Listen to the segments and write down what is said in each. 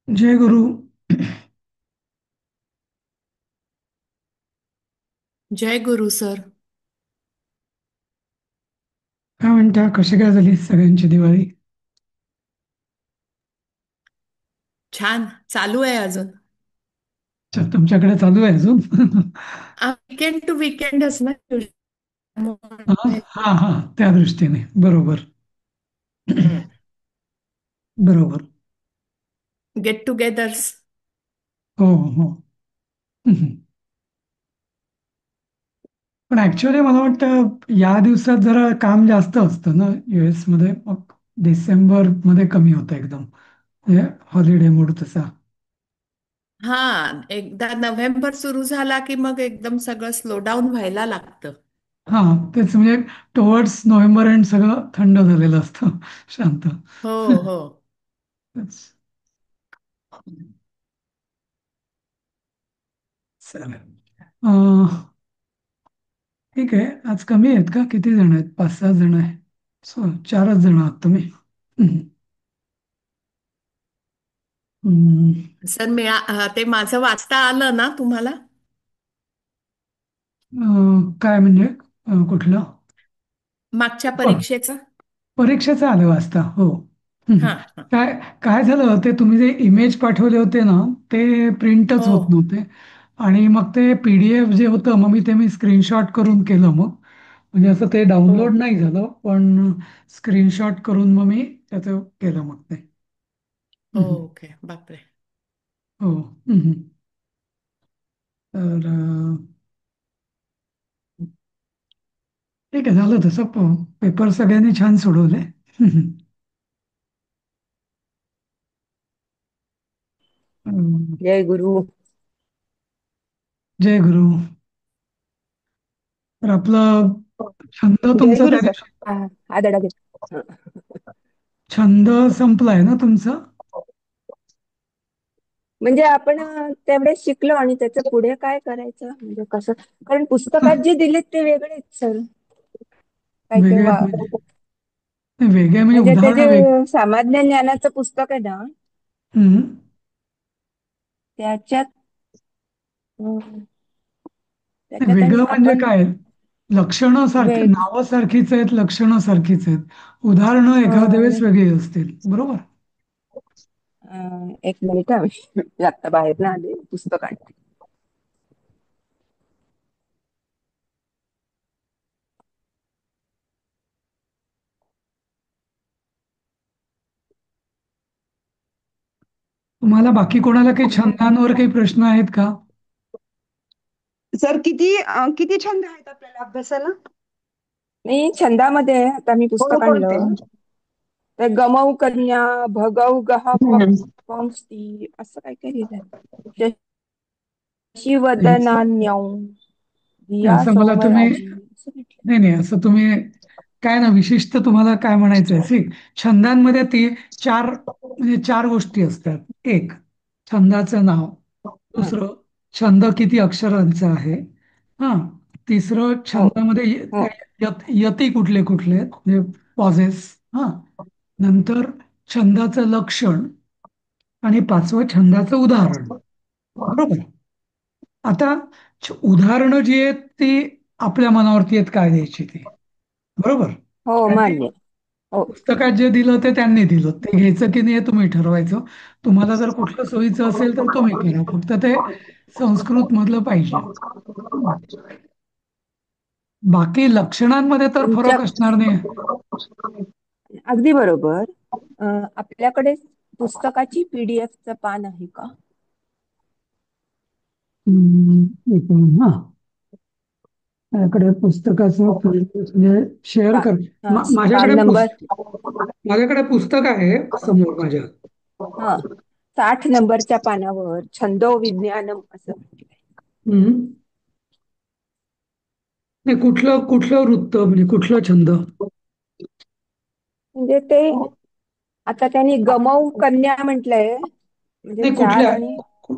जय गुरु. जय गुरु sir. काय म्हणता, कशी काय झाली सगळ्यांची दिवाळी? छान चालू आहे अजून. अच्छा, तुमच्याकडे चालू आहे अजून? वीकेंड टू वीकेंडच ना. हा हा, त्या दृष्टीने बरोबर. बरोबर. Get togethers. हो हो. हम्म. पण ऍक्च्युअली मला वाटतं या दिवसात जरा काम जास्त असतं ना US मध्ये, मग डिसेंबर मध्ये कमी होतं एकदम, म्हणजे हॉलिडे मूड तसा. हा, एकदा नोव्हेंबर सुरू झाला की मग एकदम सगळं स्लो डाऊन व्हायला लागतं. हा, तेच म्हणजे टुवर्ड्स नोव्हेंबर एंड सगळं थंड झालेलं असतं, शांत. हो हो. तेच. चालेल. ठीक आहे. आज कमी आहेत का? किती जण आहेत? 5-6 जण आहे. चारच जण आहात तुम्ही. हम्म. हम्म. सर ते माझं वाचता आलं ना तुम्हाला? काय म्हणजे? कुठलं? मागच्या प- परीक्षेचं. परीक्षेचं आलं वाचता, हो. हम्म. हा हा. काय काय झालं, ते तुम्ही जे इमेज पाठवले होते ना, ते प्रिंटच हो होत नव्हते. आणि मग ते PDF जे होतं, मग मी स्क्रीनशॉट करून केलं. मग म्हणजे असं ते हो. डाउनलोड नाही झालं, पण स्क्रीनशॉट करून मग मी त्याचं केलं मग ते. हो हम्म. ओके बापरे. हो. हम्म. तर ठीक आहे, झालं तसं. पेपर सगळ्यांनी छान सोडवले. अं, जय गुरु. जय गुरु. तर आपलं छंद जय तुमचा गुरु त्या सर. दिवशी, हा धडा घेत. हं. छंद संपलाय ना तुमचा? म्हणजे आपण त्यावेळेस शिकलो आणि त्याच्या पुढे काय करायचं म्हणजे कसं. कारण पुस्तकात जे दिलेत ते वेगळेच सर. काय वेगळे तेव्हा वेगळे म्हणजे म्हणजे ते उदाहरणं जे सामान्य ज्ञानाचं पुस्तक आहे ना हम्म. त्याच्यात अं, त्याच्यात आणि वेगळं म्हणजे आपण काय? लक्षणं सारखी, वेग नावं सारखीच आहेत, लक्षणं सारखीच आहेत. उदाहरणं एखाद्या वेळेस अं, वेगळी असतील, बरोबर. एक मिनिट हा. मी आता बाहेर ना आले पुस्तक आणते. तुम्हाला बाकी कोणाला काही छंदांवर काही प्रश्न आहेत का? सर किती छंद आहेत आपल्याला अभ्यासाला? मी छंदामध्ये आता मी पुस्तक कोणकोणते? आणलं. ते गमौ कन्या भगौ गह हम्म. पंक्ती असं काय काय लिहिलंय. शिवदनान्यौ धिया असं मला तुम्ही, सोमराजी असं म्हटलं. नाही नाही, असं तुम्ही काय ना, विशिष्ट तुम्हाला काय म्हणायचंय? छंदांमध्ये ती चार, म्हणजे चार गोष्टी असतात. एक, छंदाचं नाव. हं. दुसरं, छंद किती अक्षरांचा आहे. हा. तिसरं, हो छंदामध्ये हो यती कुठले कुठले आहेत, म्हणजे पॉझेस. हा. नंतर छंदाचं लक्षण. आणि पाचवं, छंदाचं उदाहरण. बरोबर. आता उदाहरणं जी आहेत ती आपल्या मनावरती आहेत, काय द्यायची ती. बरोबर. हो त्यांनी मान्य. हो पुस्तकात जे दिलं ते त्यांनी दिलं, ते घ्यायचं की नाही हे तुम्ही ठरवायचं. तुम्हाला जर कुठलं सोयीचं असेल तर तुम्ही करा, फक्त ते संस्कृत मधलं पाहिजे. बाकी लक्षणांमध्ये तर तुमच्या फरक असणार नाही. अगदी बरोबर. आपल्याकडे पुस्तकाची PDF चं पान आहे का? एक मिनिट हा. माझ्याकडे पुस्तकाचं म्हणजे शेअर पा कर. हा पान माझ्याकडे नंबर. माझ्याकडे पुस्तक आहे समोर माझ्या. हा 60 नंबरच्या पानावर छंदो विज्ञानम असं म्हटलंय. हम्म. नाही, कुठलं कुठलं वृत्त, म्हणजे कुठला छंद? म्हणजे ते आता त्यांनी गमौ कन्या म्हटलंय म्हणजे नाही, चार आणि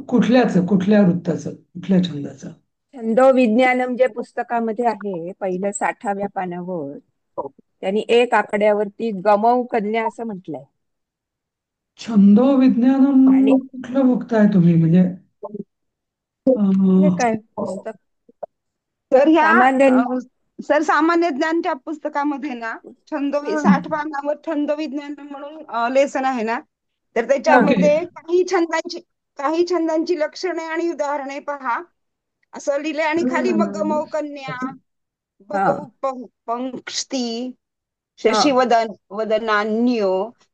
कुठल्या वृत्ताचं, कुठल्या छंदाचं? छंदो विज्ञानम जे पुस्तकामध्ये आहे पहिलं 60व्या पानावर त्यांनी एक आकड्यावरती गमौ कन्या असं म्हटलंय. छंदो विज्ञानम आणि कुठलं बघताय तुम्ही म्हणजे हे अं, काय पुस्तक तर ह्या सामान्य सर सामान्य ज्ञानच्या पुस्तकामध्ये ना हा 60 पानावर छंद विज्ञान म्हणून लेसन आहे ना, तर हा ओके. त्याच्यामध्ये काही छंदांची लक्षणे आणि उदाहरणे पहा असं लिहिलंय. आणि खाली मग हम्म, गमव कन्या, हा पंक्ती, हा वदनान्यो.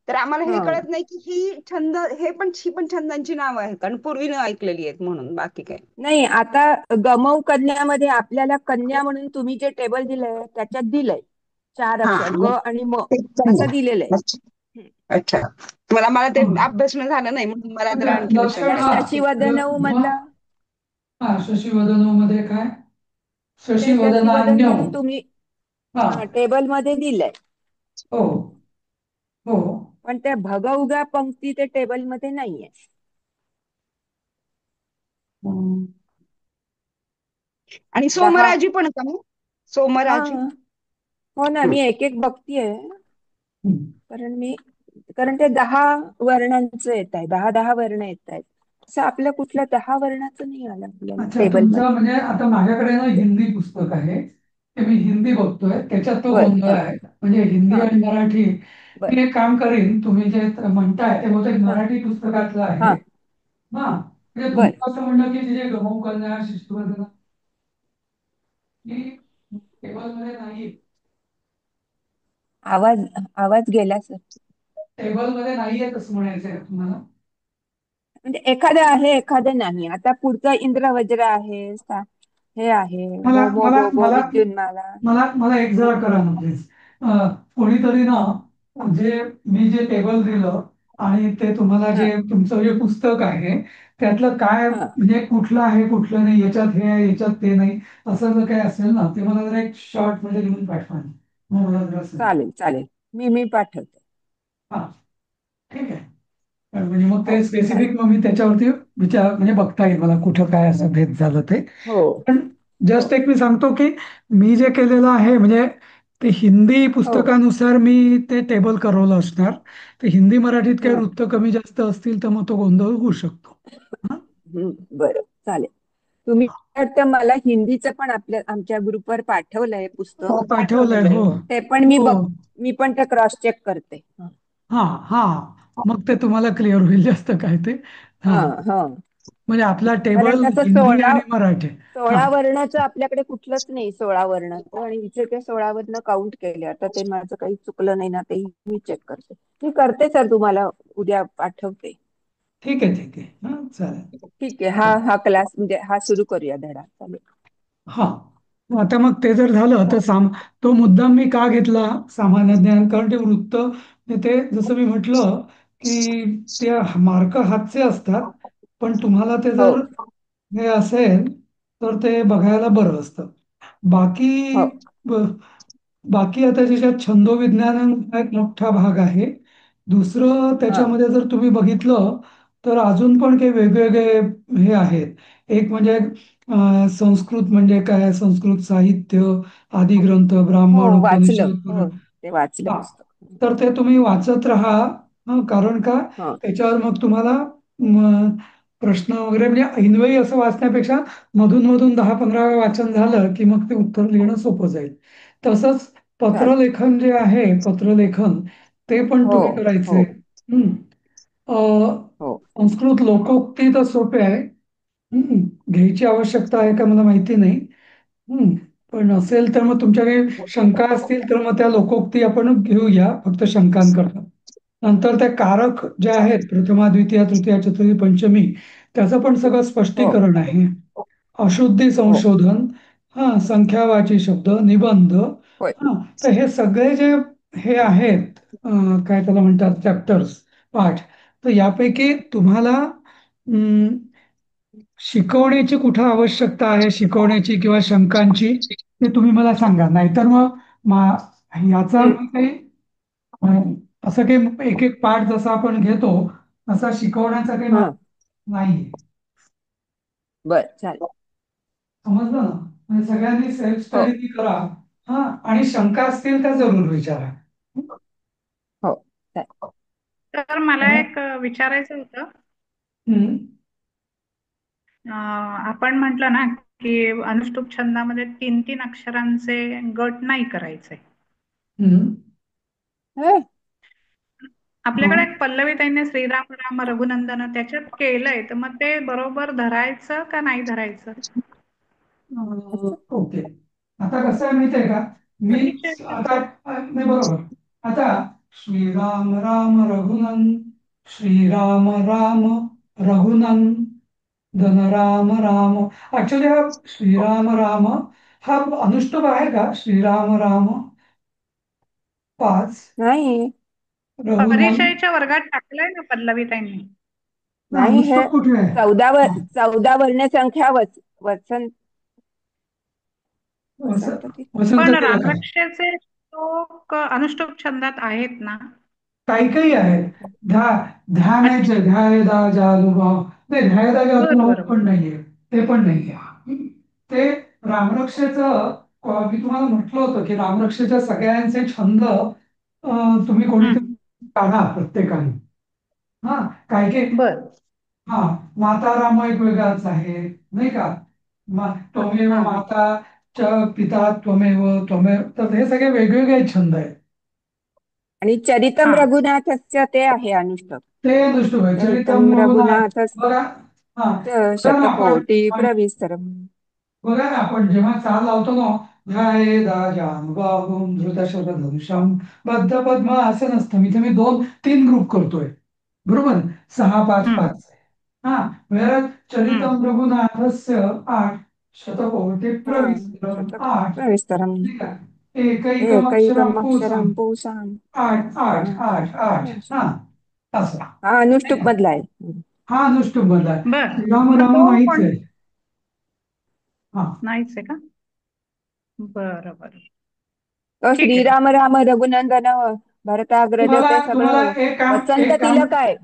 तर आम्हाला हे हा कळत नाही की ही पण छंदांची नाव आहेत, कारण पूर्वी न ऐकलेली आहेत म्हणून, बाकी काय. नाही आता गमव कन्यामध्ये आपल्याला कन्या म्हणून तुम्ही जे टेबल दिलंय त्याच्यात दिलंय 4 अक्षर हा, ग आणि म ते छंद. असं दिलेलं आहे. अच्छा. अच्छा. मला ते हं. अभ्यासनं झालं नाही म्हणून मला जरा म्हणजे आणखीन लक्षण त्या शंका आहे. शशिवदनऊ मधला शशिवदनो मध्ये काय ते शशिवदन शशिवदनान्य. मध्ये तुम्ही हा. टेबल मध्ये दिलंय, हो हो. पण त्या भगउगा पंक्ती ते टेबल मध्ये नाहीये. हम्म. आणि 10 सोमराजी पण का मग? हा सोमराजी. हो ना, हं. मी एक एक बघतीये. हं. कारण मी कारण ते 10 वर्णांचं येत आहे, 10 वर्ण येत आहेत. असं आपल्या कुठल्या 10 वर्णाचं नाही आलं आपल्याला अच्छा, टेबल तुमचं मध्ये. म्हणजे आता माझ्याकडे ना हिंदी पुस्तक आहे, ते मी हिंदी बघतोय, त्याच्यात तो बर गोंधळ हा आहे. म्हणजे हिंदी हा आणि मराठी. बर मी एक काम करीन, तुम्ही जे म्हणताय ते बहुतेक हा मराठी पुस्तकातलं आहे. हा हा म्हणजे बर तुमचं असं म्हणणं की तिथे गमवू कन्या शिशुवदना ही टेबलमध्ये नाही, आवाज आवाज गेला सर. टेबलमध्ये नाहीये असं म्हणायचं आहे तुम्हाला? म्हणजे एखादं आहे एखादं नाही. आता पुढचं इंद्रवज्र आहे, हे आहे मला भौमो मला भोगो मला विद्युन्माला. मला मला एक जरा करा ना प्लीज. कोणीतरी ना मी जे टेबल दिलं आणि ते तुम्हाला हा जे तुमचं जे पुस्तक आहे त्यातलं काय हा म्हणजे कुठलं आहे कुठलं नाही, याच्यात हे आहे याच्यात ते नाही, असं जर काही असेल ना ते मला जरा एक शॉर्ट मध्ये लिहून पाठवा ना. मग मला जरा असेल. चालेल चालेल, मी पाठवते. हा, ठीक आहे. म्हणजे मग हो ते चालेल. स्पेसिफिक मग मी त्याच्यावरती विचार म्हणजे बघता येईल मला कुठं काय असं भेद झालं ते. हो पण हो जस्ट एक मी सांगतो की मी जे केलेलं आहे म्हणजे ते हिंदी हो पुस्तकानुसार मी ते टेबल करवलं असणार. ते हिंदी मराठीत काही हा वृत्त कमी जास्त असतील तर मग तो गोंधळ होऊ शकतो. हा? बरं चालेल. तुम्ही वाटतं मला हिंदीचं पण आमच्या ग्रुपवर पाठवलंय पुस्तक. हो पाठवलंय हो. ते पण हो. मी पण ते क्रॉस चेक करते. हा हा हा. मग ते तुम्हाला क्लिअर होईल जास्त काय ते. हा, हा हा. म्हणजे आपला कारण टेबल तसं हिंदी आणि मराठी. हा, 16 वर्णाचं आपल्याकडे कुठलंच नाही, 16 वर्णाचं. आणि इथे ते 16 वरनं काउंट केले. आता ते माझं काही चुकलं नाही ना, ते मी चेक करते. मी करते सर, तुम्हाला उद्या पाठवते. ठीक आहे ठीक आहे. हा ठीक आहे. चालेल. हा क्लास म्हणजे हा सुरू करूया धडा. चालेल. हा, आता मग ते जर झालं तर तो मुद्दाम मी का घेतला सामान्य ज्ञान, कारण ते वृत्त ते जसं मी म्हटलं की ते मार्क हातचे असतात, पण तुम्हाला ते हो जर हे असेल तर ते बघायला बरं असतं. बाकी हो ब- बाकी आता ज्याच्यात छंदोविज्ञान हा एक मोठा भाग आहे. दुसरं हा त्याच्यामध्ये जर तुम्ही बघितलं तर अजून पण काही वेगवेगळे हे आहेत. एक म्हणजे संस्कृत म्हणजे काय, संस्कृत साहित्य, आदिग्रंथ, हो ब्राह्मण, वाचलं, उपनिषद, हो पुराण. ते वाचलं हा, पुस्तक. तर ते तुम्ही वाचत राहा. कारण का हा त्याच्यावर मग तुम्हाला म, प्रश्न वगैरे म्हणजे ऐनवेळी असं वाचण्यापेक्षा मधून मधून 10-15 वेळा वाचन झालं की मग ते उत्तर लिहिणं सोपं जाईल. तसंच चालेल. पत्रलेखन जे आहे, पत्रलेखन ते पण हो तुम्ही हो करायचंय. हम्म. हो संस्कृत लोकोक्ती तर सोपे आहे. घ्यायची आवश्यकता आहे का मला माहिती नाही. हम्म. पण असेल तर मग तुमच्या काही शंका असतील तर मग त्या लोकोक्ती आपण घेऊया फक्त शंकांकरता. नंतर त्या कारक ज्या आहेत प्रथमा, द्वितीया, तृतीया, चतुर्थी, पंचमी, त्याचं पण सगळं हो स्पष्टीकरण आहे. अशुद्धी हो संशोधन, हा संख्यावाची शब्द, निबंध, होय. हा, तर हे सगळे जे हे आहेत काय त्याला म्हणतात चॅप्टर्स, पाठ, तर यापैकी तुम्हाला शिकवण्याची कुठं आवश्यकता आहे शिकवण्याची किंवा शंकांची, ते तुम्ही मला सांगा. नाहीतर मग याचा हम्म मी काही असं काही एक एक पाठ जसा आपण घेतो तसा शिकवण्याचा काही हा मार्ग नाही. बर चालेल. समजलं ना? म्हणजे सगळ्यांनी सेल्फ हो स्टडी करा. हा, आणि शंका असतील त्या जरूर विचारा. हो चालेल. तर मला हा? एक विचारायचं होतं. हम्म, आपण म्हटलं ना की अनुष्टुप छंदामध्ये 3-3 अक्षरांचे गट नाही करायचे. हम्म, हं? हा. आपल्याकडे एक पल्लवी ताईने श्रीराम राम रघुनंदन त्याच्यात केलंय, तर मग ते बरोबर धरायचं का नाही धरायचं? ओके. आता कसं आहे माहिती आहे का, मी परिचय. आता नाही बरोबर. आता श्रीराम राम रघुनंदन, श्रीराम राम रघुनंदन राम राम. ऍक्च्युली हा श्रीराम राम हा अनुष्टुप आहे का? श्रीराम राम 5 नाही रघुनंदन. परिचयाच्या वर्गात टाकलंय ना पल्लवी ताईंनी. नाही, हे अनुष्टुप कुठे आहे? 14 वर्णसंख्या वसंत वस- वसंत ती वसंत पण तिलक आहे. रामरक्षेचे श्लोक अनुष्टुप छंदात आहेत ना? काही काही आहे. ध्यान आहे, अच्छा. ध्यायदा जानुभाव. नाही, ध्यायदा बरं जानुभाव बरं पण बरं. नाहीये. ते पण नाहीये. ते रामरक्षेचं मी तुम्हाला म्हटलं होतं की रामरक्षेच्या सगळ्यांचे छंद तुम्ही हम्म. कोणीतरी काढा प्रत्येकाने. हा, काय काय. बरं. हा, माता राम एक वेगळाच आहे, नाही का? त्वमेव हा हा. माता च पिता त्वमेव तर हे सगळे वेगवेगळे छंद आहेत. आणि चरितम हा. रघुनाथस्य ते आहे अनुष्टुप. ते अनुष्टुप आहे. चरितम चरितम रघुनाथ. रघुनाथस्य बघा. हा, बघा ना आपण शतकोटी प्रविस्तरम. बघा ना आपण जेव्हा चाल लावतो ना, ध्यायेदाजानुबाहुं धृतशरधनुषं बद्ध पद्म, असं नसतं. मी 2-3 ग्रुप करतोय, बरोबर? 6-5-5. हम्म. हा, वेळा हम्म. चरितम रघुनाथस्य 8, शतकोटी हा, प्रविस्तरम शतक 8, प्रविस्तरम. ठीक आहे. एकैकमक्षरं एकैकम पूसां अक्षरम पुसाम. 8 8 8 8. हा, असं. हा नाही अनुष्टुप का? मधला आहे. हा अनुष्टुप मधला आहे. बरं. श्रीराम मग राम तो नाहीच कोण आहे. हा. नाहीच आहे का? बरं बरं. तो ठीक आहे. श्रीराम राम रघुनंदन भरताग्रज तुम्हाला ते तुम्हाला सगळं एक काम वसंत एक काम तिलक आहे.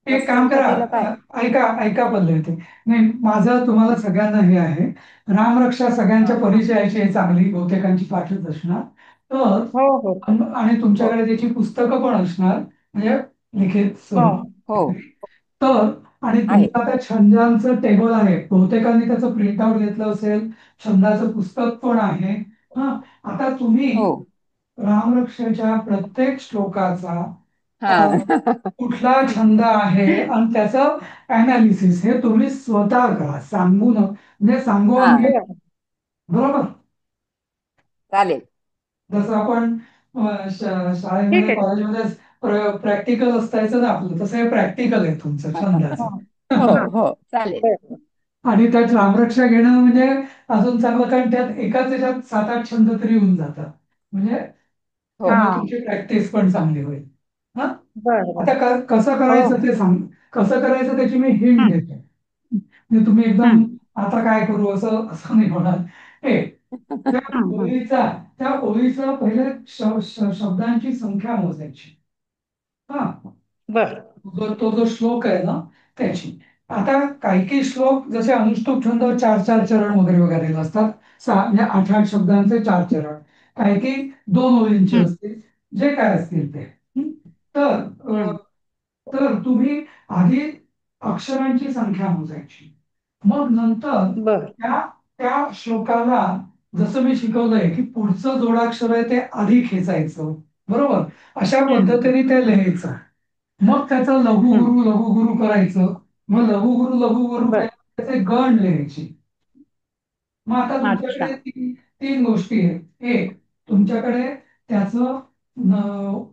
एक काम वसंत करा. तिलक आहे. ऐका ऐका पल्लवी ते. नाही, माझं तुम्हाला सगळ्यांना हे आहे, रामरक्षा हा सगळ्यांच्या हा. परिचयाची आहे, चांगली बहुतेकांची पाठच असणार. तर हो हो आणि हो तुमच्याकडे त्याची पुस्तकं पण असणार, म्हणजे लिखित हो. स्वरूप. हो तर आणि आहे. तुमचं आता छंदांचं टेबल आहे, बहुतेकांनी त्याचं प्रिंटआउट घेतलं असेल. छंदाचं पुस्तक पण आहे. हा, आता तुम्ही हो. रामरक्षेच्या प्रत्येक श्लोकाचा हा. कुठला छंद आहे आणि त्याचं अनालिसिस हे तुम्ही स्वतः करा, सांगू न म्हणजे हा, सांगून घे. बरं. बरोबर? चालेल. जसं आपण ठीक शाळेमध्ये आहे. कॉलेजमध्ये प्रॅक्टिकल असायचं ना आपलं, तसं हे प्रॅक्टिकल आहे तुमचं हो छंदाचं. हो हो चालेल. बरं. आणि त्यात रामरक्षा घेणं म्हणजे अजून चांगलं, कारण त्यात एकाच याच्यात 7-8 छंद तरी होऊन जातात. म्हणजे हो. त्यामुळे हा. तुमची प्रॅक्टिस पण चांगली होईल. हा, बरं आता बरं. कसं हो करायचं हो. ते सांग. कसं करायचं त्याची मी हिंट हम्म. देतो. म्हणजे तुम्ही एकदम हम्म. आता काय करू असं असं नाही होणार. हे, त्या हम्म. ओळीचा त्या ओळीचा पहिले शब्दांची संख्या मोजायची. हा, बरं. तो जो श्लोक आहे ना, त्याची. आता काही काही श्लोक जसे अनुष्टुप छंद 4-4 चरण वगैरे वगैरे असतात. म्हणजे 8-8 शब्दांचे 4 चरण. काही काही 2 ओळींचे हम्म. असतील, जे काय असतील ते. हं? तर हम्म. तर तुम्ही आधी अक्षरांची संख्या मोजायची. मग नंतर बरं. त्या त्या श्लोकाला जसं मी शिकवलंय की पुढचं जोडाक्षर आहे ते आधी खेचायचं, बरोबर? अशा हम्म. पद्धतीने ते लिहायचं. मग त्याचं हम्म. लघुगुरु करायचं. मग लघुगुरु बरं. केल्यावर त्याचे गण लिहायचे. मग आता अच्छा. तुमच्याकडे 3 गोष्टी आहेत. एक, तुमच्याकडे त्याचं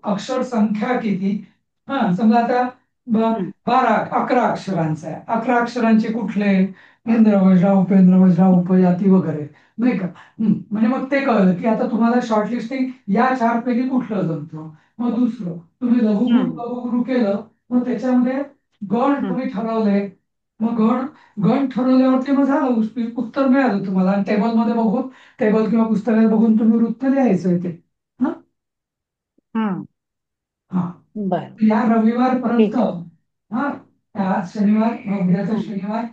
अक्षर संख्या किती. हा, समजा आता ब- हम्म. 11 अक्षरांचा आहे. 11 अक्षरांचे कुठले? इंद्र वज्रा उपेंद्र वज्रा उपजाती वगैरे, नाही का? म्हणजे मग ते कळलं की आता तुम्हाला शॉर्टलिस्टिंग या 4 पैकी कुठलं जमतं. मग दुसरं, तुम्ही हम्म. लघुगुरु केलं. मग त्याच्यामध्ये गण हम्म. तुम्ही ठरवले. मग गण गण ठरवल्यावरती मग झालं, उत्तर मिळालं तुम्हाला. आणि टेबलमध्ये बघून, टेबल किंवा पुस्तकात बघून तुम्ही वृत्त लिहायचं ते. हा. हम्म. हा, बरं. या रविवारपर्यंत. ठीक आहे. हा, आज शनिवार, उद्याचा हम्म. शनिवार.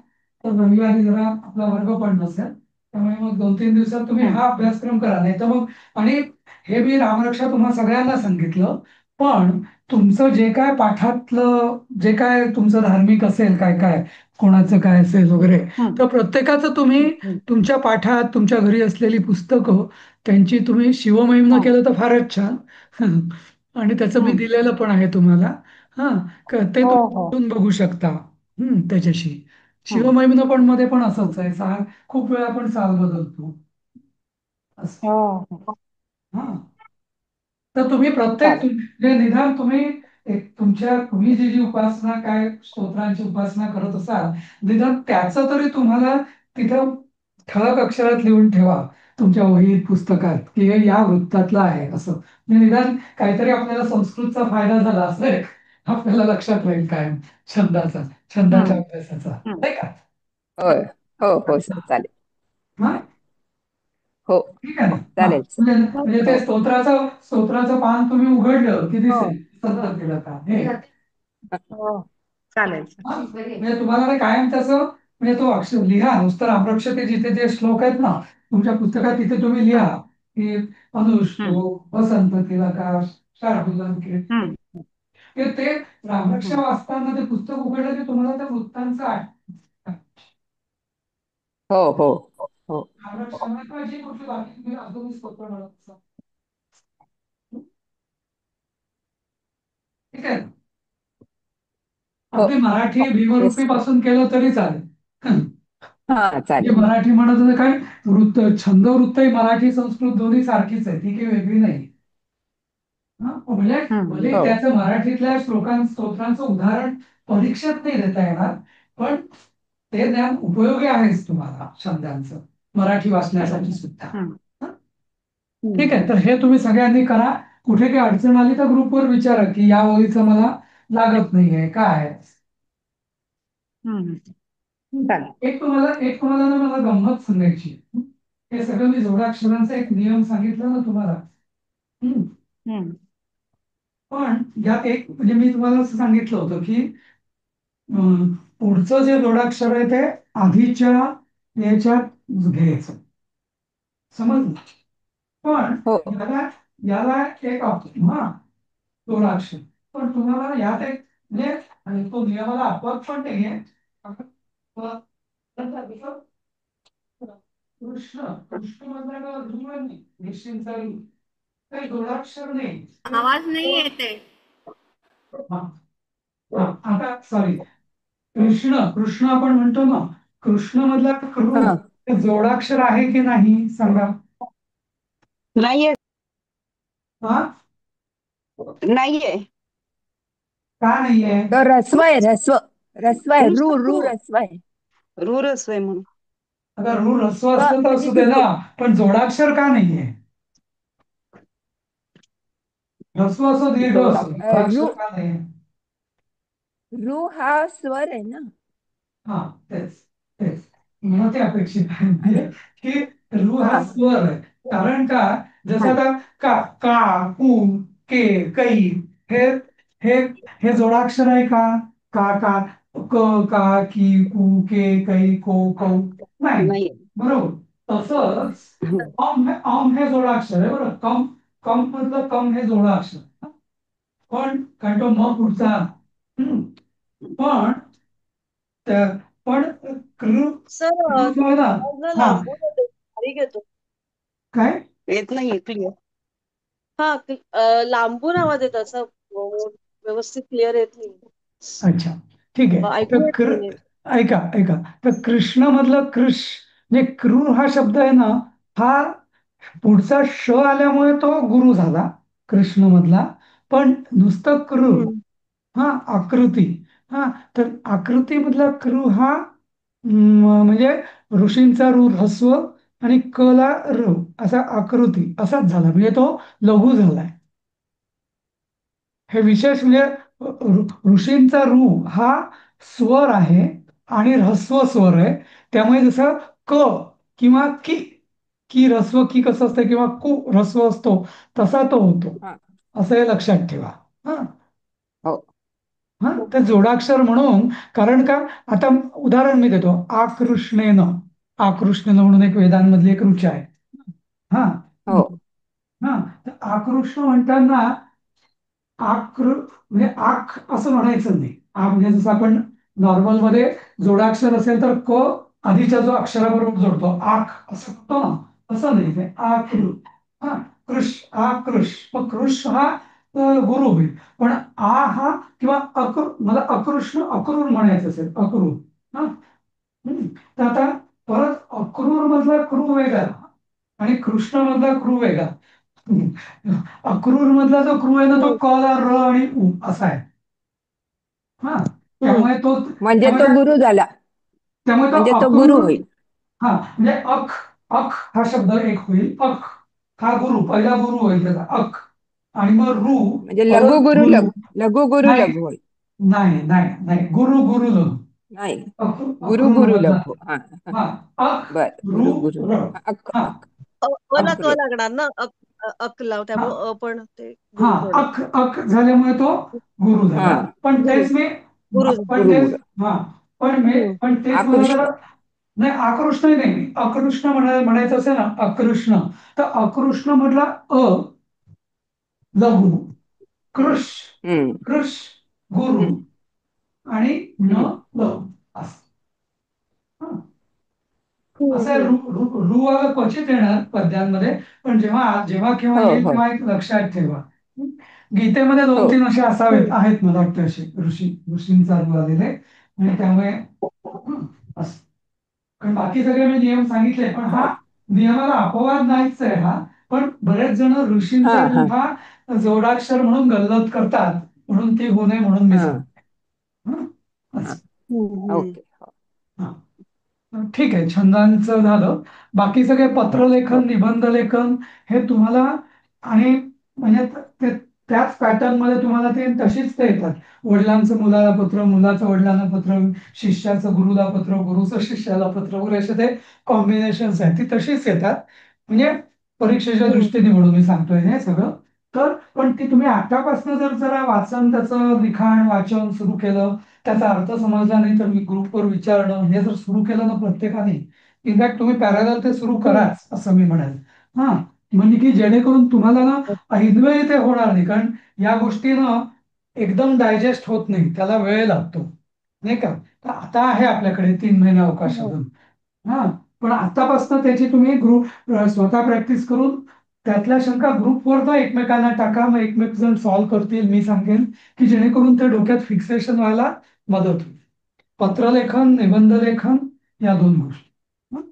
तर रविवारी जरा आपला वर्ग पण नसेल, त्यामुळे मग 2-3 दिवसात तुम्ही हम्म. हा अभ्यासक्रम करा. नाही तर मग, आणि हे मी रामरक्षा तुम्हा सगळ्यांना सांगितलं, पण तुमचं जे काय पाठातलं जे काय तुमचं धार्मिक असेल काय काय कोणाचं काय असेल वगैरे, हम्म, तर प्रत्येकाचं तुम्ही हम्म, तुमच्या पाठात तुमच्या घरी असलेली पुस्तकं त्यांची तुम्ही शिवमहिम्न हम्म, केलं तर फारच छान. आणि त्याचं मी हम्म. दिलेलं पण आहे तुम्हाला. हा, ते हो तुम्ही हो. वाचून बघू शकता. त्याच्याशी हम्म. शिवमहिम्न पण मध्ये पण हम्म. असंच आहे, साल खूप वेळा आपण साल बदलतो असं. हो हो. हा, तर तुम्ही प्रत्येक चालेल. म्हणजे निदान तुम्ही तुम्ही जी उपासना काय स्तोत्रांची उपासना करत असाल, निदान त्याचं तरी तुम्हाला तिथं ठळक अक्षरात लिहून ठेवा तुमच्या वहीत पुस्तकात की हे या वृत्तातलं आहे असं. म्हणजे निदान काहीतरी आपल्याला संस्कृतचा फायदा झाला असं एक आपल्याला लक्षात राहील कायम छंदाच्या हम्म. अभ्यासाचा, हम्म. नाही का? होय. हो हो सर चालेल. हा, हो ठीक आहे ना. हा, चालेल सर. म्हणजे ते हो स्तोत्राचं पान तुम्ही उघडलं की हो दिसेल सतत केलं का हे. हो. चालेल सर. हा, म्हणजे तुम्हाला ते कायम त्याचं म्हणजे तो अक्षर लिहा. नुसतं रामरक्षते जिथे जे श्लोक आहेत ना तुमच्या पुस्तकात तिथे तुम्ही लिहा हम्म. की हम्म. अनुष्टो वसंत तिलका शार्दूल हम्म. ते रामरक्षा हम्म. वाचताना ते पुस्तक उघडलं की तुम्हाला त्या वृत्तांचं हो हो हो रामरक्षा जी कुठली बाकी तुम्ही अजूनही स्तोत्र म्हणत असाल. ठीक आहे. हो अगदी मराठी येस. भीमरूपी पासून केलं तरी चालेल. हा म्हणजे चालेल. मराठी म्हणत होते काय छंद वृत्तही मराठी संस्कृत दोन्ही सारखीच आहे, ती काही वेगळी नाही. हा, म्हणजे हम्म. भले हो त्याचं मराठीतल्या स्तोत्रांचं उदाहरण परीक्षेत नाही देता येणार, पण ते ज्ञान उपयोगी आहेच तुम्हाला छंदांचं मराठी वाचण्यासाठी सुद्धा. हम्म. हं? ठीक आहे, हम्म. तर हे तुम्ही सगळ्यांनी करा. कुठे काही अडचण आली तर ग्रुपवर विचारा की या ओळीचं मला लागत नाहीये काय. हम्म. चालेल. एक तुम्हाला ना मला गंमत सांगायची. हे सगळं मी जोडाक्षरांचा एक नियम सांगितला ना तुम्हाला. हम्म. हम्म. पण यात एक म्हणजे मी तुम्हाला असं सांगितलं होतं की पुढचं जे जोडाक्षर आहे ते आधीच्या याच्यात घ्यायचं, समजलं? पण हो याला याला एक हा जोडाक्षर, पण तुम्हाला यात एक म्हणजे आणि तो नियमाला अपवाद पण नाहीये. कृष्ण कृष्ण मधला का ऋ नाही, निश्चिंचा ऋ काही जोडाक्षर नाही. आवाज नाही येते. हा, हा, आता सॉरी, कृष्ण कृष्ण आपण म्हणतो ना, कृष्ण मधला कृ हा हे जोडाक्षर आहे की नाही सांगा. नाहीये. हा, नाहीये. का नाहीये? तो रस्व आहे रस्व. रस्व आहे रू नुसतं रू रस्व आहे. रूरच आहे म्हणून. आता ऋ ह्रस्व क असलं तर म्हणजे असू दे ना, टिकून. पण जोडाक्षर का नाहीये? ह्रस्व असो दीर्घ जोडा असो रू जोडाक्षर का नाहीये? रू हा स्वर आहे ना. हा, तेच तेच मला ते अपेक्षित आहे म्हणजे की रू हा हा स्वर आहे. कारण का, जसं हा आता का का कू के कै हे हे हे जोडाक्षर आहे का? का क का की कू के कै को कौ नाही, नाहीये. बरोबर. तसंच हं. ऑम हे जोडाक्षर आहे बरोबर. कम कम मधलं कम हे जोडाक्षर, पण कारण तो म पुढचा. हम्म. पण पण कृ सर कृ जो आहे ना, आवाज ना हा लांबून येतो बारीक येतो. काय येत नाहीये क्लिअर. हा लांबून आवाज येतो असं व्यवस्थित क्लिअर येत नाही. अच्छा, ठीक आहे. ऐकू तर येत नाहीये. ऐका ऐका, तर कृष्ण मधलं म्हणजे क्रू हा शब्द आहे ना, हा पुढचा श आल्यामुळे तो गुरु झाला कृष्ण मधला. पण नुसतं कृ हम्म. हा आकृती, हा तर आकृती मधला कृ हा म्हणजे ऋषींचा ऋ ह्रस्व आणि क ला र असा आकृती असाच झाला, म्हणजे तो लघु झालाय. हे विशेष म्हणजे ऋषींचा ऋ हा स्वर आहे आणि ह्रस्व स्वर आहे. त्यामुळे जसं क किंवा की की ह्रस्व की कसं असतं किंवा कु ह्रस्व असतो तसा तो होतो, हा असं हे लक्षात ठेवा. हा, हो हा, ते जोडाक्षर म्हणून. कारण का, आता उदाहरण मी देतो, आकृष्णेन म्हणून एक वेदांमधली एक ऋचा आहे. हा, हो हा, तर आकृष्ण म्हणताना आकृ म्हणजे आख असं म्हणायचं नाही. आ म्हणजे जसं आपण नॉर्मल मध्ये जोडाक्षर असेल तर क आधीच्या जो अक्षराबरोबर जोडतो आख असं होतो ना, तसं नाही ते आकृ. हा, कृष आकृष. मग कृष हा गुरु होईल. पण आ हा किंवा मला अकृष्ण अक्रूर म्हणायचं असेल अक्रूर. हा. तर आता परत अक्रूर मधला क्रू वेगळा आणि कृष्ण मधला क्रू वेगळा. अक्रूर मधला जो क्रू आहे ना तो हम्म, क ला र आणि उ असा आहे. हा. हम्म, त्यामुळे तो म्हणजे तो त्यामुळे गुरु झाला. त्यामुळे तो म्हणजे तो गुरु अक्रूर. होईल. हा म्हणजे अख. अख हा शब्द एक होईल. अख हा गुरु पहिला गुरु होईल त्याचा अख. आणि मग रू म्हणजे लघु परत गुरु गुरु. लघु गुरु नाही लघु होईल. नाही नाही नाही गुरु गुरु लघु. नाही, गुरु अक्रूर गुरु मधला. लघु. हा हा. हा. अख बर, रू गुरु गुरु र. हा, अक हा. अक ला क अक्रूर. लागणार ना, अक लाव, हा. त्यामुळे पण ते हा. गुरु होणार. अख अख झाल्यामुळे तो गुरु हा, झाला. पण गुरु तेच मी गुरु पण गुरु तेच गुरु. हा पण तेच मला आकृष्ण. जरा नाही आकृष्ण नाही अकृष्ण म्हणायचं असेल ना अकृष्ण तर अकृष्ण म्हटला अ लघु हम्म कृष हम्म कृष गुरु हम्म आणि न हम्म. ल असं. हा. हम्म, असं हम्म. रू वाला क्वचित येणार पद्यांमध्ये. पण जेव्हा जेव्हा केव्हा हो येईल हो तेव्हा एक लक्षात ठेवा. गीतेमध्ये हो. 2-3 असे असावेत हम्म. आहेत मला वाटतं असे ऋषींचा आलेले आणि त्यामुळे असं. कारण बाकी सगळे मी नियम सांगितले पण हा चालेल. नियमाला अपवाद नाहीच आहे हा. पण बरेच जण हा ऋषींचा हा हा जोडाक्षर म्हणून गल्लत करतात म्हणून ती होऊ नये म्हणून मी हा सांगते. हं? हा. असं. हम्म, हम्म. ओके. हो हा. ठीक आहे छंदांचं झालं. बाकी सगळे हो. पत्रलेखन निबंध लेखन हे तुम्हाला आणि म्हणजे त्याच पॅटर्न मध्ये तुम्हाला ते तशीच ते येतात. वडिलांचं मुलाला पत्र मुलाचं वडिलांना पत्र शिष्याचं गुरुला पत्र गुरुचं शिष्याला पत्र वगैरे असे ते कॉम्बिनेशन्स आहेत ती तशीच येतात. म्हणजे परीक्षेच्या हम्म. दृष्टीने म्हणून मी सांगतोय हे सगळं. तर पण ती तुम्ही आतापासून जर जरा वाचन त्याचं लिखाण वाचन सुरू केलं त्याचा अर्थ समजला नाही तर मी ग्रुपवर विचारणं हे जर सुरू केलं ना प्रत्येकाने इनफॅक्ट तुम्ही पॅरलल ते सुरू हम्म. कराच असं मी म्हणेन. हा. म्हणजे की जेणेकरून तुम्हाला ना ऐनवेळी ते होणार नाही कारण या गोष्टी ना एकदम डायजेस्ट होत नाही त्याला वेळ लागतो नाही का. तर आता आहे आपल्याकडे 3 महिने अवकाश हम्म. अजून. हा. पण आतापासून त्याची तुम्ही ग्रुप स्वतः प्रॅक्टिस करून त्यातल्या शंका ग्रुपवर ना एकमेकांना टाका मग एकमेक जण सॉल्व्ह करतील मी सांगेन की जेणेकरून ते डोक्यात फिक्सेशन व्हायला मदत होईल. पत्रलेखन निबंध लेखन या 2 गोष्टी. हं?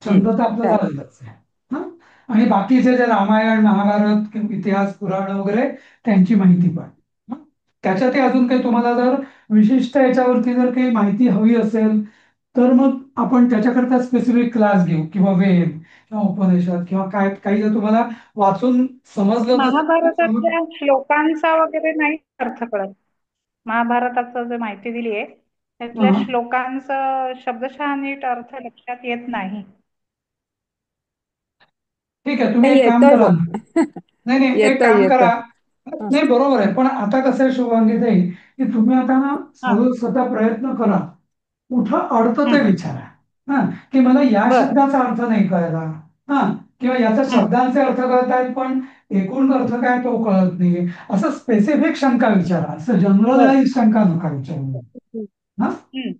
छंद तर आपलं चालेल. झालेलंच आहे. हं? आणि बाकीचे जे रामायण महाभारत किंवा इतिहास पुराण वगैरे त्यांची माहिती पण. हं? त्याच्यातही अजून काही तुम्हाला जर विशिष्ट याच्यावरती जर काही माहिती हवी असेल तर मग आपण त्याच्याकरता स्पेसिफिक क्लास घेऊ किंवा वेद किंवा उपनिषद किंवा काय काही जर तुम्हाला वाचून समजलं नसेल महाभारतातल्या श्लोकांचा वगैरे नाही अर्थ कळत. महाभारताचं जे माहिती दिली आहे त्यातल्या हं. श्लोकांचा शब्दशः नीट अर्थ लक्षात येत नाही. ठीक आहे तुम्ही नाही एक काम येतोय करा. बघ. नाही नाही एक येतोय काम येतोय. करा. हा नाही बरोबर आहे पण आता कसं आहे शुभांगीताई की तुम्ही आता ना हा. स्वतः प्रयत्न करा. कुठं अडतं ते हम्म. विचारा. हा की मला या बर. शब्दाचा अर्थ नाही कळला. हा किंवा याचा हम्म. शब्दांचे अर्थ कळत आहेत पण एकूण अर्थ काय तो कळत नाही असं स्पेसिफिक शंका विचारा असं बर. जनरलाइज शंका नका विचारू. हम्म. हा हम्म.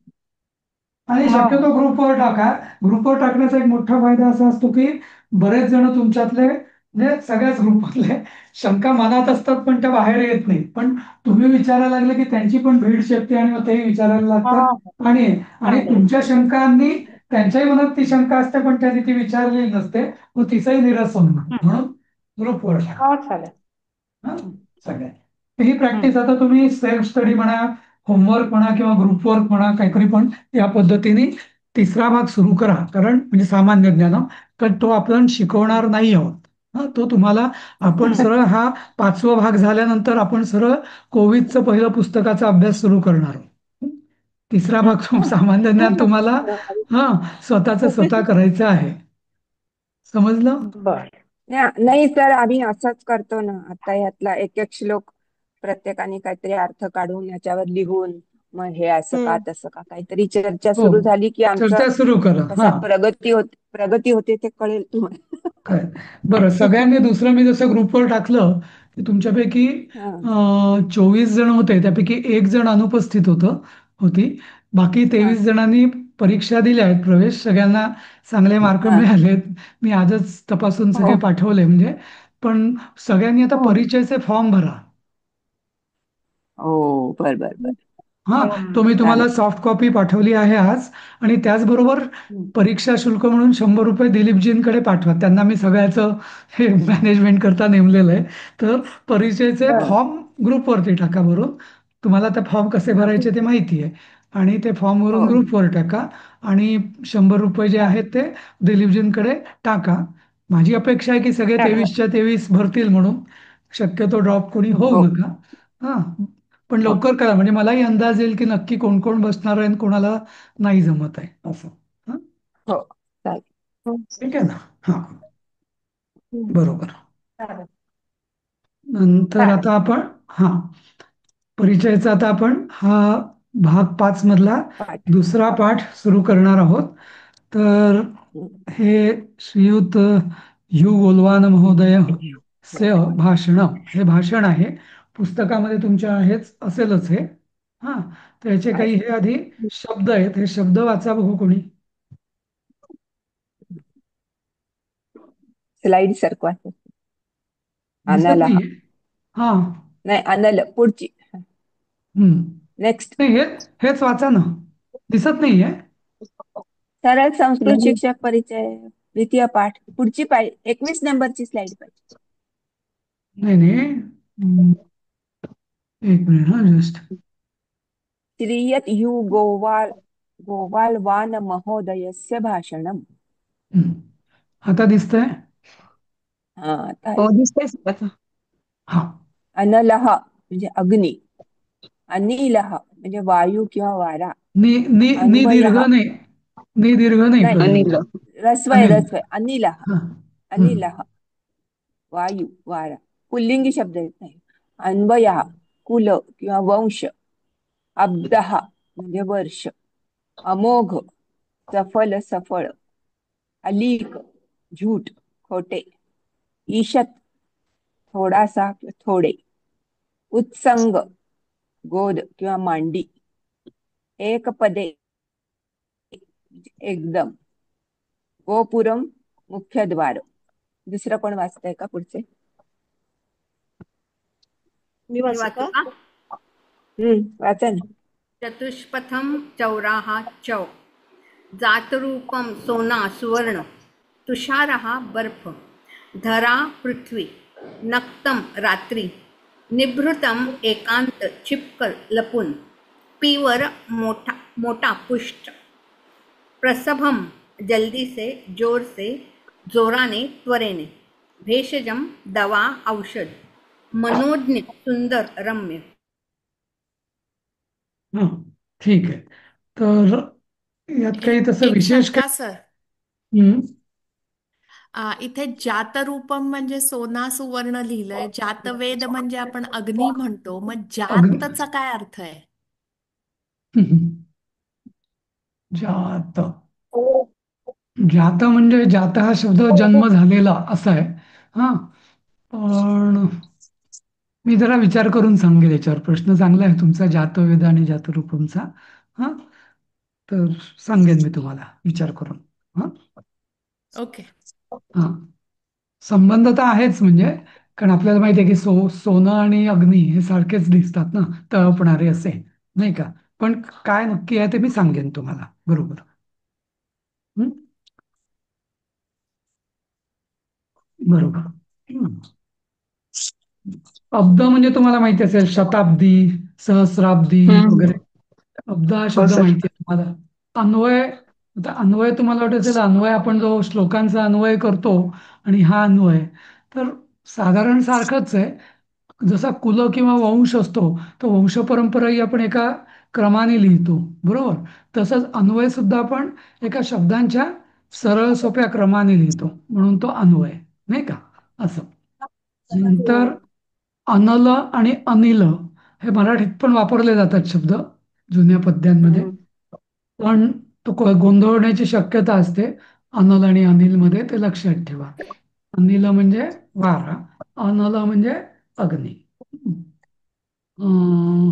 आणि हो हो. शक्यतो ग्रुपवर टाका. ग्रुपवर टाकण्याचा एक मोठा फायदा असा असतो की बरेच जण तुमच्यातले म्हणजे सगळ्याच ग्रुपमधले शंका मनात असतात पण त्या बाहेर येत नाही पण तुम्ही विचारायला लागले की त्यांची पण भीड शेकते आणि मग तेही विचारायला हो हो. लागतात आणि आणि चालेल. तुमच्या शंकांनी त्यांच्याही मनात ती शंका असते पण त्यांनी ती विचारलेली नसते मग तिचंही निरसन होणार. हम्म. म्हणून ग्रुपवर टाका. हो चालेल. हा हम्म. सगळ्या ही प्रॅक्टिस हम्म. आता तुम्ही सेल्फ स्टडी म्हणा होमवर्क म्हणा किंवा ग्रुप वर्क म्हणा काहीतरी पण या पद्धतीने 3रा भाग सुरू करा कारण म्हणजे सामान्य ज्ञान तर तो आपण शिकवणार नाही आहोत. हा तो तुम्हाला आपण हम्म. सरळ हा 5वा भाग झाल्यानंतर आपण सरळ कोविदचं पहिलं पुस्तकाचा अभ्यास सुरू करणार आहोत. 3रा भाग सामान्य ज्ञान तुम्हाला हा स्वतःच स्वतः करायचं आहे. समजलं. बर. नाही सर आम्ही असंच करतो ना आता यातला एक एक श्लोक प्रत्येकाने काहीतरी अर्थ काढून याच्यावर लिहून मग हे असं का हम्म. तसं का काहीतरी चर्चा हो सुरू झाली की आमचं चर्चा सुरू करा. कसा हा प्रगती होते ते कळेल तुम्हाला. काय बरं सगळ्यांनी दुसरं मी जसं ग्रुपवर टाकलं की तुमच्यापैकी हा 24 जण होते, त्यापैकी एक जण अनुपस्थित होती. बाकी हा 23 जणांनी परीक्षा दिल्या आहेत, प्रवेश सगळ्यांना चांगले मार्क हा मिळालेत. मी आजच तपासून हो सगळे पाठवले म्हणजे. पण सगळ्यांनी आता परीक्षेचे फॉर्म भरा. हो बर बर बर हा, तो मी तुम्हाला चालेल. सॉफ्ट कॉपी पाठवली आहे आज. आणि त्याचबरोबर हं. परीक्षा शुल्क म्हणून 100 रुपये दिलीपजींकडे पाठवा. त्यांना मी सगळ्याचं हे मॅनेजमेंट करता नेमलेलं आहे. तर परीक्षेचे बर फॉर्म ग्रुपवरती टाका भरून. तुम्हाला ते फॉर्म कसे हा भरायचे ते माहिती आहे. आणि ते फॉर्म हो भरून ग्रुपवर टाका. आणि 100 रुपये जे हा आहेत ते दिलीपजींकडे टाका. माझी अपेक्षा आहे की सगळे टाका 23च्या 23 भरतील म्हणून. शक्यतो ड्रॉप कोणी होऊ हो नका. हा, पण हो लवकर करा म्हणजे मलाही अंदाज येईल की नक्की कोण कोण बसणार आहे आणि कोणाला नाही जमत आहे असं. हा, हो चालेल. ठीक आहे ना. हा, हं. बरोबर. चालेल. नंतर चालेल. आता आपण हा परिचयाचा आता आपण हा भाग 5 मधला पाठ दुसरा पाठ सुरू करणार आहोत. तर हं. हे श्रीयुत यू गोलवान महोदय से भाषण, हे भाषण आहे. पुस्तकामध्ये तुमच्या हेच असेलच हे. हा, त्याचे आहे. काही हे आधी शब्द आहेत, हे शब्द वाचा बघू कोणी. स्लाइड सरकवा. दिसत अनल नाहीये. हा. नाही अनल पुढची. हम्म. नेक्स्ट. नाही, हेच वाचा ना. दिसत नाहीये. सरळ संस्कृत शिक्षक परिचय द्वितीय पाठ पुढची पाहिजे 21 नंबरची स्लाइड पाहिजे. नाही नाही. एक मिनिट हा, जस्ट. श्रीयत यू गोवालवान महोदयस्य भाषणम. आता दिसतंय. हा आता हो दिसतंय सगळं. हा. अनलह म्हणजे अग्नी, अनिलह म्हणजे वायू किंवा वारा, नि नि नि दीर्घ अन्वयः नाही. नि दीर्घ नाही नाही प्रयोग. अनिल. रस्वय अनिल. रस्वय अनिलः, हा. हम्म. अनिलः वायू वारा, पुल्लिंगी शब्द येत नाही. अन्वयः कुल किंवा वंश, अब्दः म्हणजे वर्ष, अमोघ सफळ, अलीक झूठ खोटे, ईशत थोडासा किंवा थोडे, उत्संग गोद किंवा मांडी, एकपदे एकदम, गोपुरम मुख्य द्वार. दुसरं कोण वाचतंय का पुढचे? मी मी वाचू वाचू का? का? वाचा ना. चतुष्पथम चौराहा चौ जातरूपम सोना सुवर्ण तुषारः बर्फ धरा पृथ्वी नक्तम रात्री निभृतम एकांत छिपकर लपून पीवर मोठा मोठा पुष्ट प्रसभम जल्दी से जोर से जोराने त्वरेने भेषजम दवा औषध मनोज्ञ सुंदर रम्य. हा, ठीक आहे. तर यात काही एक तसं एक विशेष शंका काही. सर. हम्म. इथे जातरूपम म्हणजे सोना सुवर्ण लिहिलंय. जातवेद म्हणजे आपण अग्नी म्हणतो. मग अग्नि. जातचा काय अर्थ आहे? जात. जात म्हणजे जात हा शब्द जन्म झालेला असा आहे. हा, पण मी जरा विचार करून सांगेल याच्यावर. प्रश्न चांगला आहे तुमचा, जातवेद आणि जातरूपमचा. हा, तर सांगेन मी तुम्हाला विचार करून. हा. ओके. हा, संबंध तर आहेच म्हणजे. कारण आपल्याला माहिती आहे की सोनं आणि अग्नी हे सारखेच दिसतात ना, तळपणारे असे, नाही का. पण काय नक्की आहे ते मी सांगेन तुम्हाला. बरोबर. हं? बरोबर. हं. अब्द म्हणजे तुम्हाला माहिती असेल, शताब्दी, सहस्राब्दी वगैरे. हम्म. अब्द हा हो शब्द सर. माहिती आहे तुम्हाला. अन्वय. आता अन्वय तुम्हाला वाटत असेल, अन्वय आपण जो श्लोकांचा अन्वय करतो आणि हा अन्वय, तर साधारण सारखंच आहे. जसा कुल किंवा वंश असतो, तो वंश परंपराही आपण एका क्रमाने लिहितो, बरोबर. तसंच अन्वय सुद्धा आपण एका शब्दांच्या सरळ सोप्या क्रमाने लिहितो, म्हणून तो अन्वय, नाही का, असं. हो. नंतर अनल आणि अनिल हे मराठीत पण वापरले जातात शब्द जुन्या पद्यांमध्ये. हम्म. पण तो गोंधळण्याची शक्यता असते अनल आणि अनिल मध्ये, ते लक्षात ठेवा. अनिल म्हणजे वारा, अनल म्हणजे अग्नी. अं,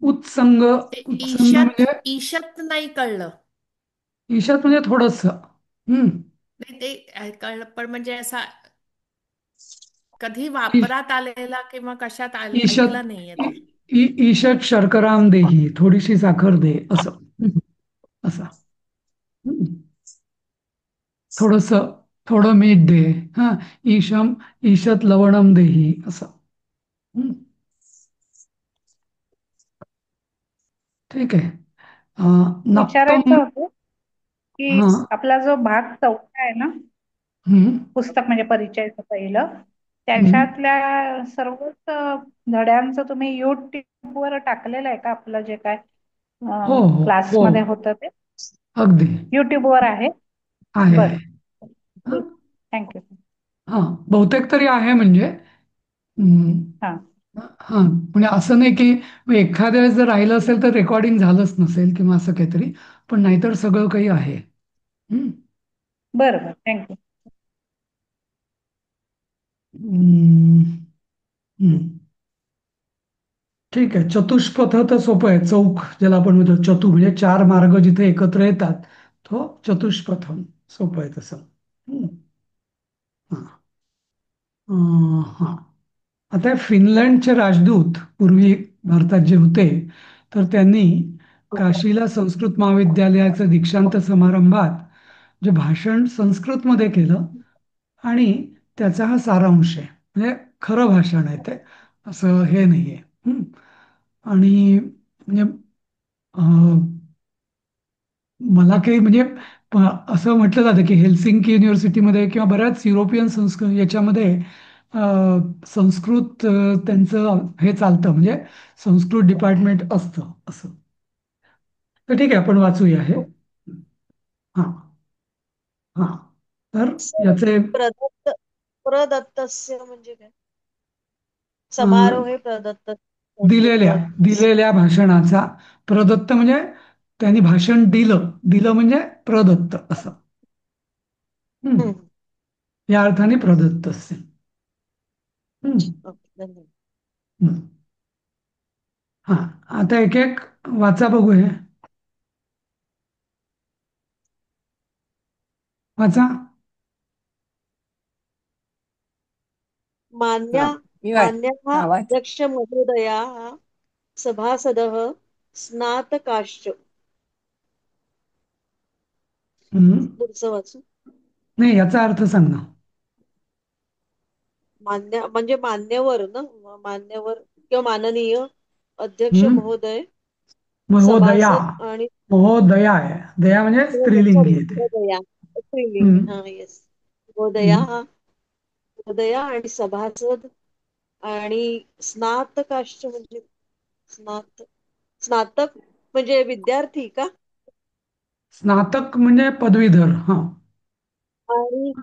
उत्संग. ते उत्संग ईशत म्हणजे ईशत नाही कळलं. ईशात म्हणजे थोडस. नाही ते कळलं पण म्हणजे असा कधी वापरात आलेला किंवा कशात ईशत ऐकला नाहीये तो. ईशत शर्कराम देही, थोडीशी साखर दे असं. असं. थोडस, थोडं मीठ दे. हा. ईशम ईशत लवणम देही असं. हम्म. ठीक आहे. विचारायचं नक्तम. होतं की हा. आपला जो भाग चौथा आहे ना, हम्म. पुस्तक म्हणजे परिचयचं पहिलं, हम्म. त्याच्यातल्या सर्वच धड्यांचं तुम्ही युट्यूबवर टाकलेलं आहे का? आपलं जे काय हो हो हो, क्लासमध्ये होतं ते अगदी युट्यूबवर आहे? आहे आहे. बरं, हा. थँक्यू. हा, बहुतेक तरी आहे म्हणजे. हम्म. हां, हा, म्हणजे असं नाही की एखाद्या वेळेस जर राहिलं असेल तर रेकॉर्डिंग झालंच नसेल किंवा असं काहीतरी, पण नाहीतर सगळं काही आहे. हम्म. बरं बरं, थँक्यू. हम्म. हम्म. ठीक आहे. चतुष्पथ तर सोपं आहे. चौक ज्याला आपण म्हणतो, म्हणजे 4 मार्ग जिथे एकत्र येतात, तो चतुष्पथम. सोपं आहे तसं. हम्म. हा. हा. आता फिनलँडचे राजदूत पूर्वी भारतात जे होते, तर त्यांनी काशीला संस्कृत महाविद्यालयाचं दीक्षांत समारंभात जे भाषण संस्कृतमध्ये केलं आणि त्याचा हा सारांश आहे. म्हणजे खरं भाषण आहे ते, असं हे नाहीये. आणि म्हणजे मला काही म्हणजे असं म्हटलं जातं की हेल्सिंकी युनिव्हर्सिटीमध्ये किंवा बऱ्याच युरोपियन याच्यामध्ये अ, संस्कृत त्यांचं हे चालतं, म्हणजे संस्कृत डिपार्टमेंट असतं असं. तर ठीक आहे, आपण वाचूया हे. हां. हां. तर याचे प्रदत्त प्रदत्तस्य म्हणजे काय? अ, समारोह हे प्रदत्त दिलेल्या दिलेल्या भाषणाचा प्रदत्त म्हणजे त्यांनी भाषण दिलं, दिलं म्हणजे प्रदत्त असं. हम्म. हम्म. या अर्थाने प्रदत्त असते. हम्म. ओके, धन्यवाद. हम्म. हा, आता एक एक वाचा बघूया. वाचा. हा, मान्या मी मान्याः आवाज. अध्यक्ष महोदयाः सभासदः स्नातकाश्च. हम्म. पुढचं वाचू. नाही, याचा अर्थ सांग ना. मान्य म्हणजे मान्यवर ना, मान्यवर किंवा माननीय अध्यक्ष हम्म. महोदय, महोदया. सभासद आणि महोदया आहे. दया म्हणजे सॉरी स्त्रीलिंगी येते. महोदया स्त्रीलिंगी. हम्म. हा, येस. महोदया हम्म. महोदया आणि सभासद आणि स्नातकाश्च म्हणजे स्नातक म्हणजे विद्यार्थी का? स्नातक म्हणजे पदवीधर. हा. आणि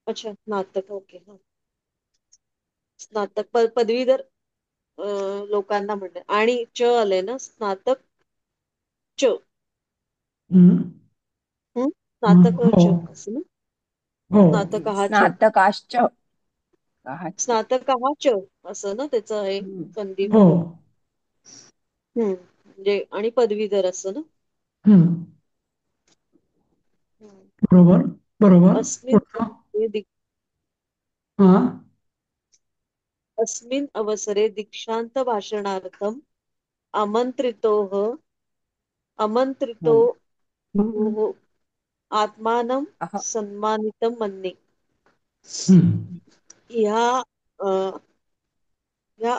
अच्छा, स्नातक. ओके. हा, स्नातक पदवीधर लोकांना म्हणतात. आणि च आलंय ना, स्नातक च. हम्म. स्नातक हो च असं ना. हो. स्नातकः च. स्नातकाश्च. स्नातकः च असं ना त्याचं आहे हम्म. संधी. हो. म्हणजे आणि पदवीधर असं ना. हम्म. हम्म. बरोबर. बरोबर. अस्मिन् पुढचं. अवसरे हा. अस्मिन् अवसरे दीक्षान्तभाषणार्थम् आमन्त्रितोः आमन्त्रितो आत्मानं अह, सन्मानितं मन्ये. हम्म. ह्या अ, ह्या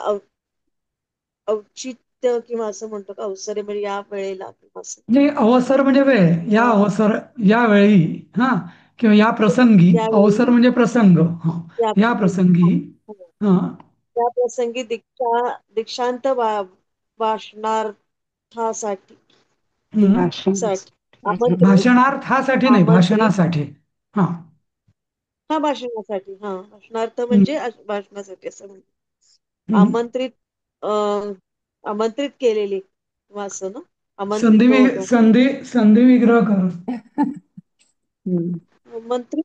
औचित्य किंवा असं म्हणतो का अवसरे म्हणजे या वेळेला किंवा असं म्हणजे अवसर म्हणजे वेळ. या ह्या अवसर, या वेळी. हा. किंवा या प्रसंगी. यावेळी अवसर म्हणजे प्रसंग. हा. या या प्रसंगी. हा. त्या प्रसंगी दीक्षांत भाषणार्थासाठी हम्म. साठी हम्म. भाषणार्थासाठी नाही, आमंत्रित भाषणासाठी. हा. हा, भाषणासाठी. हा, भाषणार्थ म्हणजे हम्म. भाषणासाठी असं म्हणतो. हम्म. आमंत्रित आमंत्रित केलेली किंवा असं ना. आमंत्रितो होतो. संधी विग्रह कर. हम्म. आमंत्रित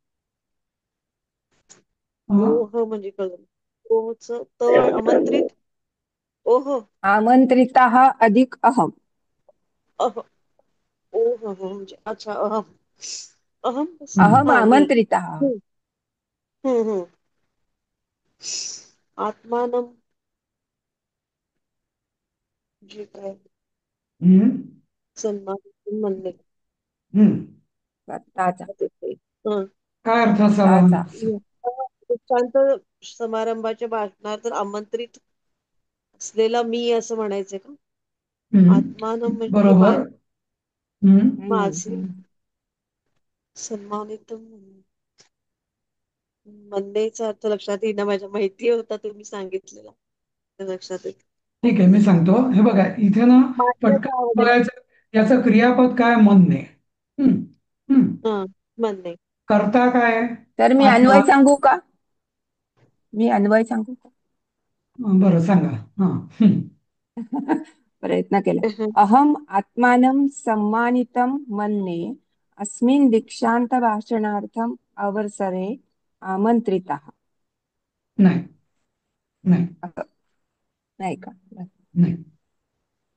हा. म्हणजे कळलं. ओच आमंत्रित ओह आमंत्रितः अधिक अहम. अह ओह म्हणजे अच्छा अहम अहम हम्म. अहम हा मी. आमंत्रितः. हम्म, हम्म. आत्मानं जे काय हम्म. सन्मान म्हणणे हम्म. स्वतःचा हं. काय अर्थ असावा? स्वतःचा. दीक्षांत समारंभाच्या भाषणात आमंत्रित असलेला मी असं म्हणायचंय का? हम्म. आत्मानं म्हणजे बरोबर. हम्म. माझे हम्म. सन्मानित म्हणण्याचा अर्थ लक्षात येईना, माझ्या माहिती होता तुम्ही सांगितलेला ते लक्षात येत. ठीक आहे, मी सांगतो. हे बघा, इथे ना मान्यता पटकन वगैरे बघायचं, याचं क्रियापद काय? म्हणणे. हम्म. हम्म. हा म्हणणे. कर्ता काय? तर मी आत्मा. अन्वय सांगू का? मी अन्वय सांगू का? बरं, सांगा. हा. हम्म. प्रयत्न केला. अहम आत्मानं सम्मानितं मन्ये अस्मिन् दीक्षांत भाषणार्थम अवसरे आमंत्रितः. नाही, नाही, असं नाही का? नाही.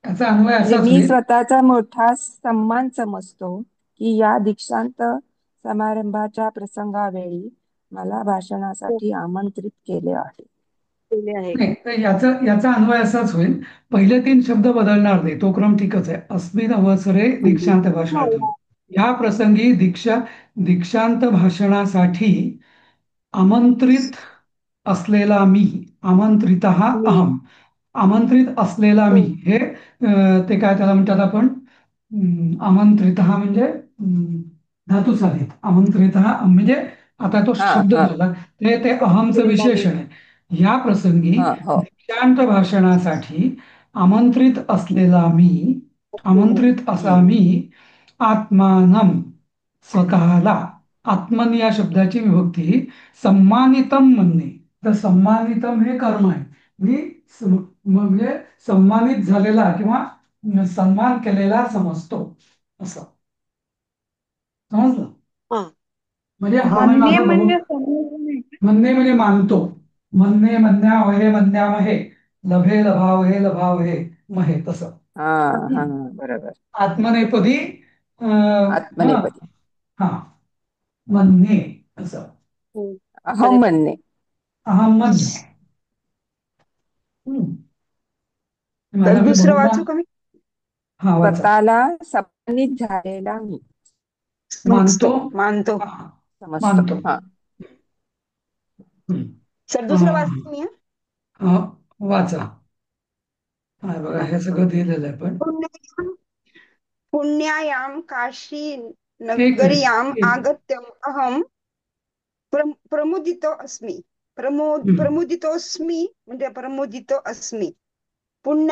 याचा अन्वय म्हणजे असाच मी होईल. स्वतःचा मोठा सन्मान समजतो की या दीक्षांत समारंभाच्या प्रसंगावेळी मला भाषणासाठी आमंत्रित केले आहे. केले आहे. नाही, तर याचा अन्वय असाच होईल. पहिले 3 शब्द बदलणार नाही, तो क्रम ठीकच आहे. अस्मिन अवसरे दीक्षांत भाषणार्थम. या प्रसंगी दीक्षांत भाषणासाठी आमंत्रित असलेला मी, आमंत्रितः मी अहम. आमंत्रित असलेला मी, हं. हे ते काय त्याला म्हणतात आपण, आमंत्रितः म्हणजे धातुसाधित. आमंत्रितः म्हणजे आता तो हा शब्द हा झाला, ते अहमचं केलेला मी. विशेषण आहे. या प्रसंगी हा हो. दीक्षांत भाषणासाठी आमंत्रित असलेला मी, आमंत्रित असा हम्म. मी, आत्मानम स्वतःला. आत्मन या शब्दाची विभक्ती सम्मानितम म्हणणे. तर सम्मानितम हे कर्म आहे. मी म्हणजे सम्मानित झालेला किंवा सन्मान केलेला समजतो, असं समजलं. हा म्हणजे हा म्हणजे म्हणणे माझा भाऊ. म्हणजे समजणे. म्हणणे म्हणजे मानतो. म्हणणे म्हणण्यावहे म्हणण्यामहे, लभे लभावहे लभावहे महे, तसं. हा हा बरोबर. आत्मनेपदी हा आत्मनेपदी. हा म्हणणे, असं. हं. अहम म्हणणे. अहम म्हणणे. हम्म. तर माझा मी दुसरं बहुमान. वाचू का मी? हा, वाचा. स्वतःला सन्मानित झालेला मी मानतो. मानतो. हा, समजतो. मानतो. हा हम्म. सर दुसरं वाचते मी. हा, वाचा. हा बघा, हे सगळं दिलेलं आहे पण. पुण्यायां पुण्यायां काशी एक मिनिट. नगरीयां आगत्यम अहम प्रमुदितो अस्मि. प्रमुदितोस्मि म्हणजे प्रमुदितो अस्मि.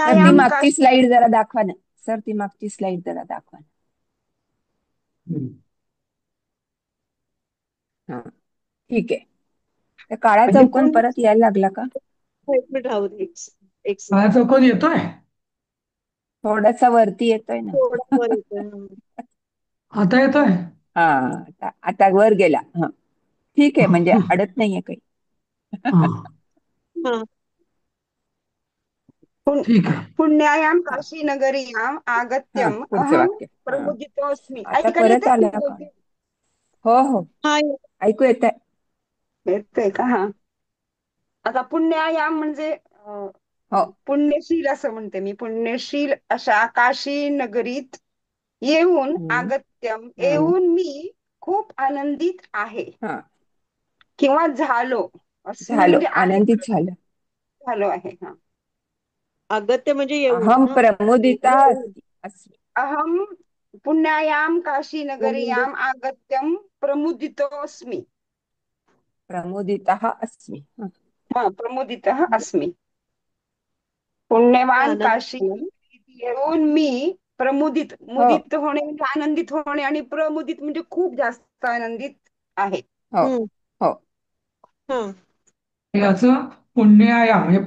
सर ती पुण्यायां मागची काशी. स्लाइड जरा दाखवा ना. सर ती मागची स्लाइड जरा दाखवा ना. हा ठीक आहे. तर काळा म्हणजे चौकोन परत यायला लागला का? एक मिनिट राहू दे. एक काळा सेकंड. चौकोन येतोय. थोडासा वरती येतोय ना. थोडा वर येतोय. आता येतोय. हा आता वर गेला. हा ठीक आहे, म्हणजे अडत नाहीये काही. हा, हा ठीक आहे. पुण्यायां हा काशी नगरीयां हा आगत्यम पुढचं अहम वाक्य. हा प्रमुदितोस्मि. आता ऐकायला परत येतंय मी आला का? बोलते? हो हो हा ऐकू येत आहे. येतंय का? हा. आता पुण्यायां म्हणजे हो पुण्यशील असं म्हणते मी. पुण्यशील अशा काशी नगरीत येऊन हम्म, आगत्यम हम्म, येऊन मी खूप आनंदित आहे हा किंवा झालो. अस्मी झालो म्हणजे आहे, आनंदित झालं. झालो आहे. हा. अगत्य म्हणजे येऊन अहम ना. प्रमुदिता येऊन. अस्ति. अस्मि. अहम पुण्यायां काशी प्रमुदित नगरीयां आगत्यम प्रमुदितोस्मि. प्रमुदितः अस्मि. हा. हा, प्रमुदितः अस्मि. पुण्यवान आनंद काशी झाला ना. येऊन मी प्रमुदित. हो मुदित होणे म्हणजे आनंदित होणे, आणि प्रमुदित म्हणजे खूप जास्त आनंदित आहे. हो हम्म. हो हा याचं पुण्याया म्हणजे